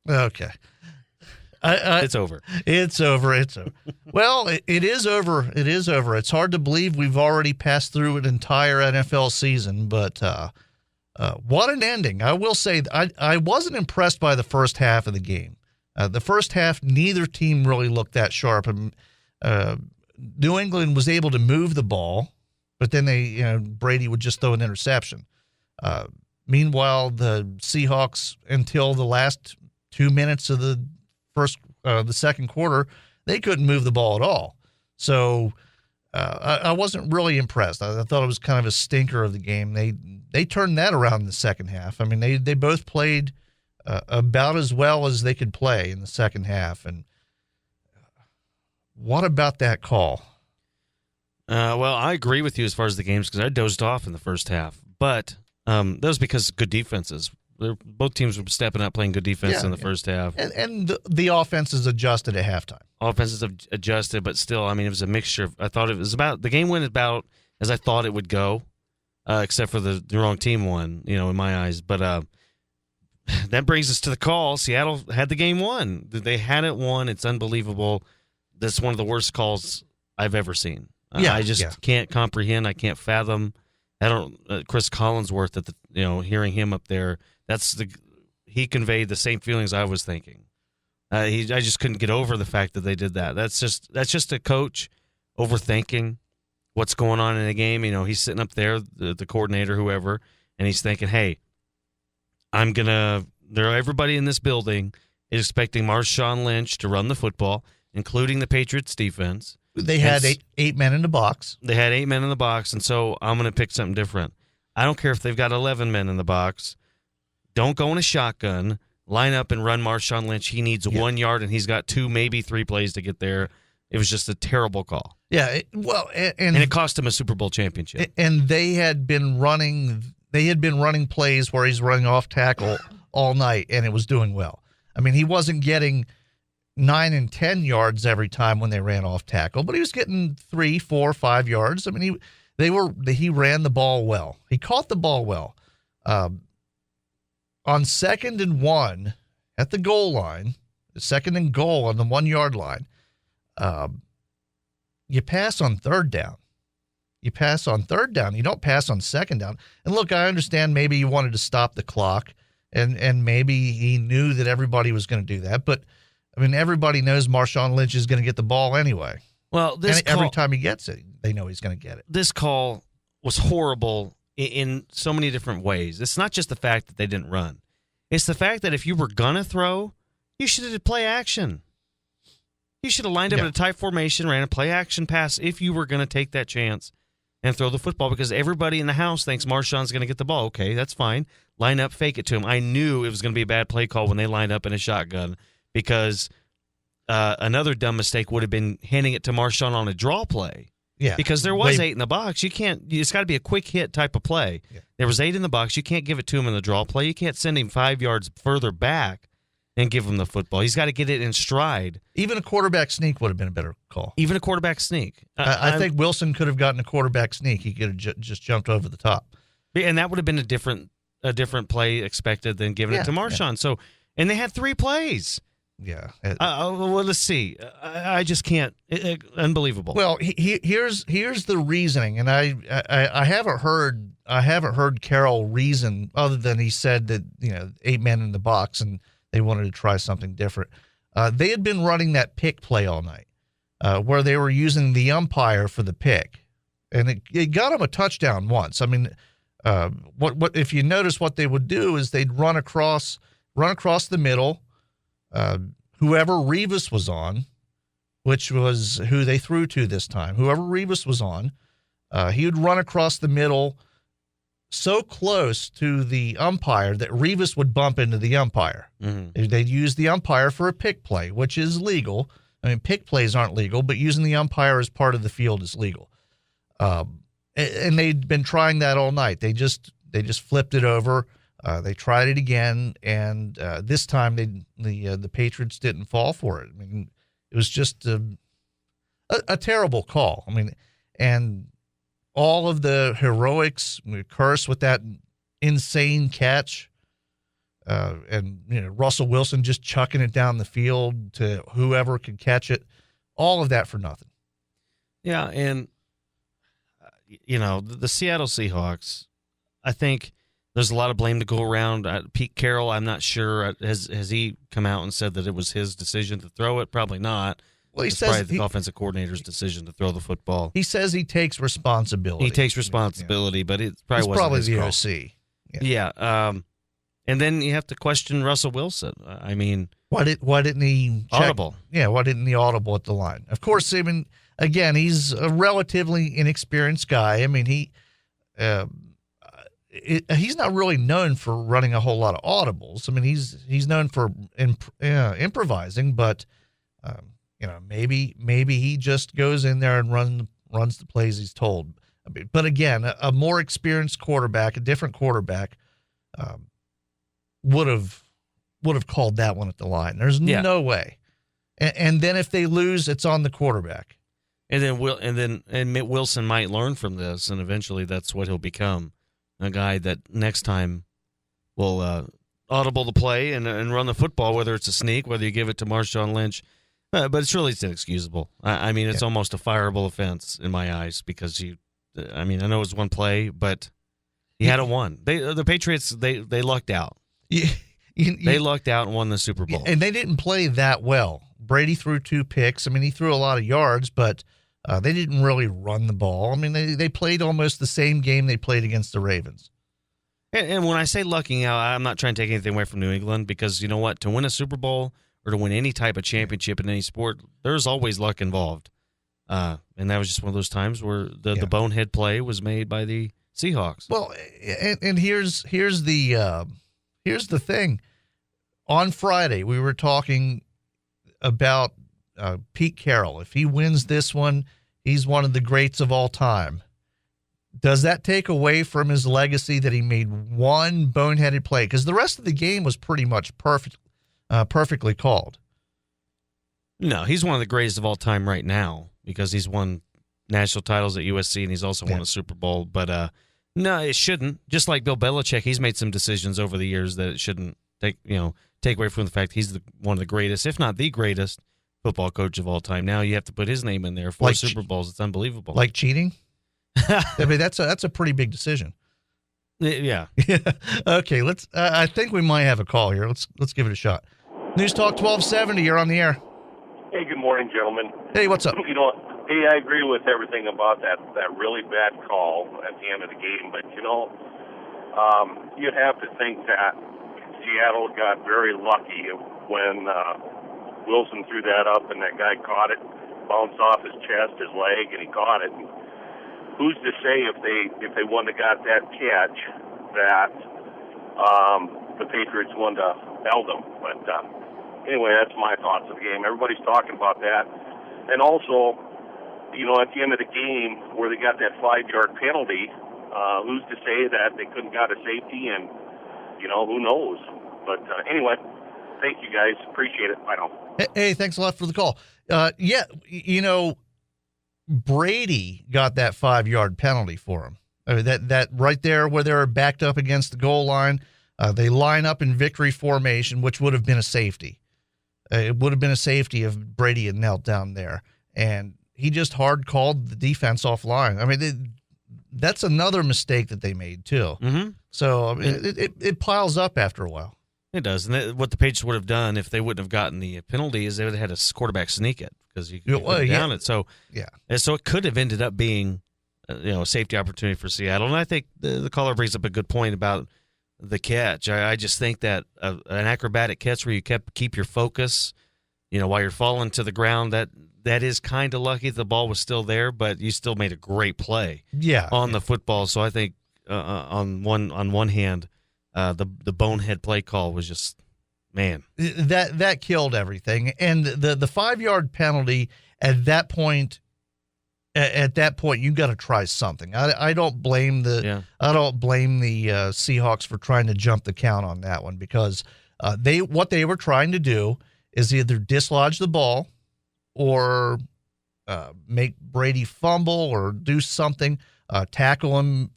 Okay. It's over. It's over. It's over. Well, it is over. It is over. It's hard to believe we've already passed through an entire NFL season, but what an ending. I will say I wasn't impressed by the first half of the game. The first half, neither team really looked that sharp. New England was able to move the ball, but then Brady would just throw an interception. Meanwhile, the Seahawks, until the last 2 minutes of the second quarter, they couldn't move the ball at all. So I wasn't really impressed. I thought it was kind of a stinker of the game. They turned that around in the second half. I mean, they both played about as well as they could play in the second half. And what about that call? Well, I agree with you as far as the games because I dozed off in the first half. But that was because good defenses. Both teams were stepping up, playing good defense in the first half. And the offenses adjusted at halftime. Offenses have adjusted, but still, I mean, it was a mixture. I thought it was about – the game went about as I thought it would go, except for the wrong team won, in my eyes. But that brings us to the call. Seattle had the game won. They had it won. It's unbelievable. That's one of the worst calls I've ever seen. I just can't comprehend. I can't fathom. Chris Collinsworth, hearing him up there, he conveyed the same feelings I was thinking. I just couldn't get over the fact that they did that. That's just a coach overthinking what's going on in a game. He's sitting up there, the coordinator, whoever, and he's thinking, hey, everybody in this building is expecting Marshawn Lynch to run the football, including the Patriots defense. They had eight men in the box. They had 8 men in the box, and so I'm going to pick something different. I don't care if they've got 11 men in the box. Don't go in a shotgun. Line up and run Marshawn Lynch. He needs 1 yard, and he's got 2, maybe 3 plays to get there. It was just a terrible call. Yeah, and it cost him a Super Bowl championship. And they had been running plays where he's running off tackle all night, and it was doing well. I mean, he wasn't getting 9 and 10 yards every time when they ran off tackle, but he was getting 3, 4, 5 yards. I mean, he ran the ball well. He caught the ball well. On 2nd and 1 at the goal line, the 2nd and goal on the 1 yard line, you pass on 3rd down. You pass on 3rd down. You don't pass on 2nd down. And look, I understand maybe you wanted to stop the clock, and maybe he knew that everybody was going to do that, but I mean, everybody knows Marshawn Lynch is going to get the ball anyway. Well, every time he gets it, they know he's going to get it. This call was horrible in so many different ways. It's not just the fact that they didn't run. It's the fact that if you were going to throw, you should have play action. You should have lined up in a tight formation, ran a play action pass if you were going to take that chance and throw the football because everybody in the house thinks Marshawn's going to get the ball. Okay, that's fine. Line up, fake it to him. I knew it was going to be a bad play call when they lined up in a shotgun. Because another dumb mistake would have been handing it to Marshawn on a draw play. Yeah. Because there was 8 in the box. It's got to be a quick hit type of play. Yeah. There was 8 in the box. You can't give it to him in the draw play. You can't send him 5 yards further back and give him the football. He's got to get it in stride. Even a quarterback sneak would have been a better call. Even a quarterback sneak. I think Wilson could have gotten a quarterback sneak. He could have just jumped over the top. And that would have been a different play expected than giving it to Marshawn. Yeah. So, and they had 3 plays. Yeah. Well, let's see. I just can't. Unbelievable. Well, here's the reasoning, and I haven't heard Carroll reason other than he said that 8 men in the box and they wanted to try something different. They had been running that pick play all night, where they were using the umpire for the pick, and it got them a touchdown once. I mean, what if you notice what they would do is they'd run across the middle. Whoever Revis was on, which was who they threw to this time, whoever Revis was on, he would run across the middle so close to the umpire that Revis would bump into the umpire. Mm-hmm. They'd use the umpire for a pick play, which is legal. I mean, pick plays aren't legal, but using the umpire as part of the field is legal. And they'd been trying that all night. They just flipped it over. They tried it again, and this time the Patriots didn't fall for it. I mean, it was just a terrible call. I mean, and all of the heroics, curse with that insane catch. and Russell Wilson just chucking it down the field to whoever could catch it. All of that for nothing. Yeah, and the Seattle Seahawks, I think there's a lot of blame to go around. Pete Carroll, I'm not sure, has he come out and said that it was his decision to throw it? Probably not. Well, it's probably the offensive coordinator's decision to throw the football. He says he takes responsibility. He takes responsibility, but it probably the call. OC. Yeah. And then you have to question Russell Wilson. I mean, why didn't he audible? Yeah, why didn't he audible at the line? Of course, I mean, again, he's a relatively inexperienced guy. I mean, he's not really known for running a whole lot of audibles. I mean, he's known for improvising, but maybe he just goes in there and runs the plays he's told. I mean, but again, a more experienced quarterback, a different quarterback, would have called that one at the line. There's no way. And then if they lose, it's on the quarterback. And then Wilson might learn from this, and eventually that's what he'll become, a guy that next time will audible the play and run the football, whether it's a sneak, whether you give it to Marshawn Lynch. But it's inexcusable. I mean, it's almost a fireable offense in my eyes because I know it was one play, but he had a one. The Patriots, they lucked out. They lucked out and won the Super Bowl. And they didn't play that well. Brady threw 2 picks. I mean, he threw a lot of yards, but they didn't really run the ball. I mean, they played almost the same game they played against the Ravens. And when I say lucking out, I'm not trying to take anything away from New England because you know what? To win a Super Bowl or to win any type of championship in any sport, there's always luck involved. And that was just one of those times where the bonehead play was made by the Seahawks. Well, and here's the thing. On Friday, we were talking about Pete Carroll. If he wins this one, he's one of the greats of all time. Does that take away from his legacy that he made one boneheaded play? Because the rest of the game was pretty much perfectly called. No, he's one of the greatest of all time right now because he's won national titles at USC and he's also won a Super Bowl. But no, it shouldn't. Just like Bill Belichick, he's made some decisions over the years that it shouldn't take away from the fact he's one of the greatest, if not the greatest, football coach of all time. Now you have to put his name in there. 4 Super Bowls. It's unbelievable. Like cheating? I mean, that's a pretty big decision. Yeah. Okay, let's. I think we might have a call here. Let's give it a shot. News Talk 1270. You're on the air. Hey, good morning, gentlemen. Hey, what's up? Hey, I agree with everything about that really bad call at the end of the game, but you'd have to think that Seattle got very lucky when Wilson threw that up and that guy caught it, bounced off his chest, his leg, and he caught it. And who's to say if they wouldn't have got that catch that the Patriots wouldn't have held them? But anyway, that's my thoughts of the game. Everybody's talking about that, and also, at the end of the game where they got that 5-yard penalty, who's to say that they couldn't got a safety? And who knows? But anyway, thank you guys. Appreciate it. Bye now. Hey, thanks a lot for the call. Brady got that 5-yard penalty for him. I mean, that right there where they're backed up against the goal line, they line up in victory formation, which would have been a safety. It would have been a safety if Brady had knelt down there. And he just hard called the defense offline. I mean, that's another mistake that they made too. Mm-hmm. So I mean, it piles up after a while. It does. And what the Patriots would have done if they wouldn't have gotten the penalty is they would have had a quarterback sneak it because you could down it. So and so it could have ended up being a safety opportunity for Seattle. And I think the caller brings up a good point about the catch. I just think that an acrobatic catch where you keep your focus, while you're falling to the ground, that is kind of lucky the ball was still there, but you still made a great play on the football. So I think on one hand, the bonehead play call was just, man. That killed everything. And the 5-yard penalty at that point, you got to try something. I don't blame the Seahawks for trying to jump the count on that one because what they were trying to do is either dislodge the ball or make Brady fumble or do something, tackle him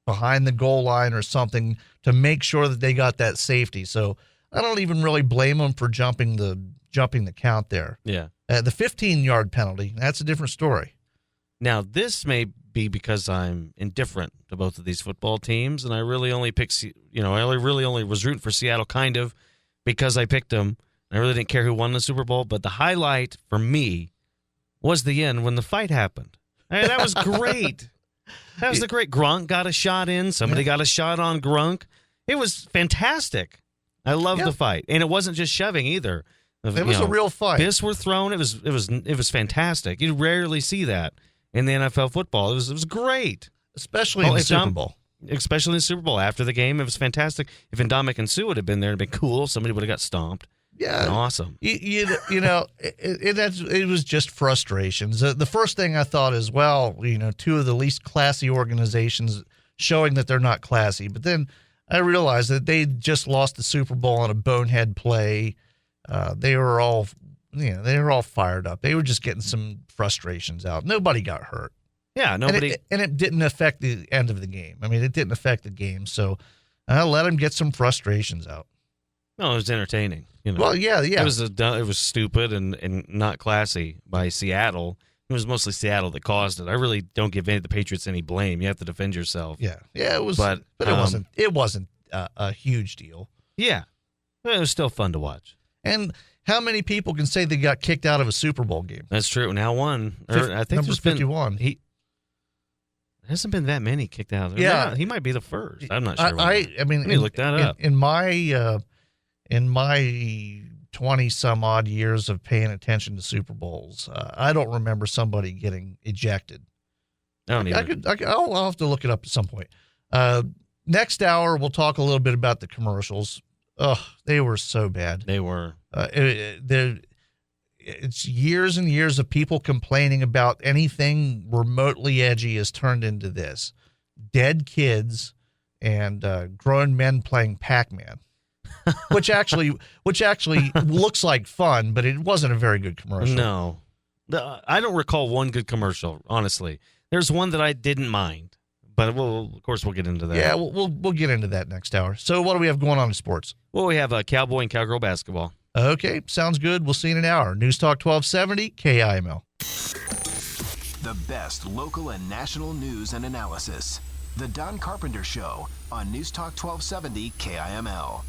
behind the goal line or something to make sure that they got that safety. So I don't even really blame them for jumping the count there. Yeah. The 15-yard penalty, that's a different story. Now, this may be because I'm indifferent to both of these football teams, and I really only really only was rooting for Seattle kind of because I picked them. I really didn't care who won the Super Bowl, but the highlight for me was the end when the fight happened. That was great. That was the great. Gronk got a shot in. Somebody got a shot on Gronk. It was fantastic. I loved the fight, and it wasn't just shoving either. It was a real fight. Fists were thrown. It was fantastic. You rarely see that in the NFL football. It was great, especially in the Super Bowl. Especially in the Super Bowl. After the game, it was fantastic. If Ndamukong and Suh would have been there, it'd been cool. Somebody would have got stomped. Yeah, awesome. You know, it was just frustrations. The first thing I thought is, well, two of the least classy organizations showing that they're not classy. But then I realized that they just lost the Super Bowl on a bonehead play. They were all fired up. They were just getting some frustrations out. Nobody got hurt. Yeah, nobody. And it didn't affect the end of the game. I mean, it didn't affect the game. So I let them get some frustrations out. No, it was entertaining. Well, yeah. It was stupid and not classy by Seattle. It was mostly Seattle that caused it. I really don't give the Patriots any blame. You have to defend yourself. Yeah. It was, but it wasn't a huge deal. Yeah, it was still fun to watch. And how many people can say they got kicked out of a Super Bowl game? That's true. Now one, I think number 51. There hasn't been that many kicked out. Yeah, he might be the first. I'm not sure. I mean, let me look that up. In my 20 some odd years of paying attention to Super Bowls, I don't remember somebody getting ejected. I don't either. I'll have to look it up at some point. Next hour, we'll talk a little bit about the commercials. Ugh, they were so bad. They were. It's years and years of people complaining about anything remotely edgy has turned into this. Dead kids and grown men playing Pac-Man, which actually looks like fun, but it wasn't a very good commercial. No, I don't recall one good commercial, honestly. There's one that I didn't mind. But of course, we'll get into that. Yeah, we'll get into that next hour. So what do we have going on in sports? Well, we have Cowboy and Cowgirl basketball. Okay, sounds good. We'll see you in an hour. News Talk 1270, KIML. The best local and national news and analysis. The Don Carpenter Show on News Talk 1270, KIML.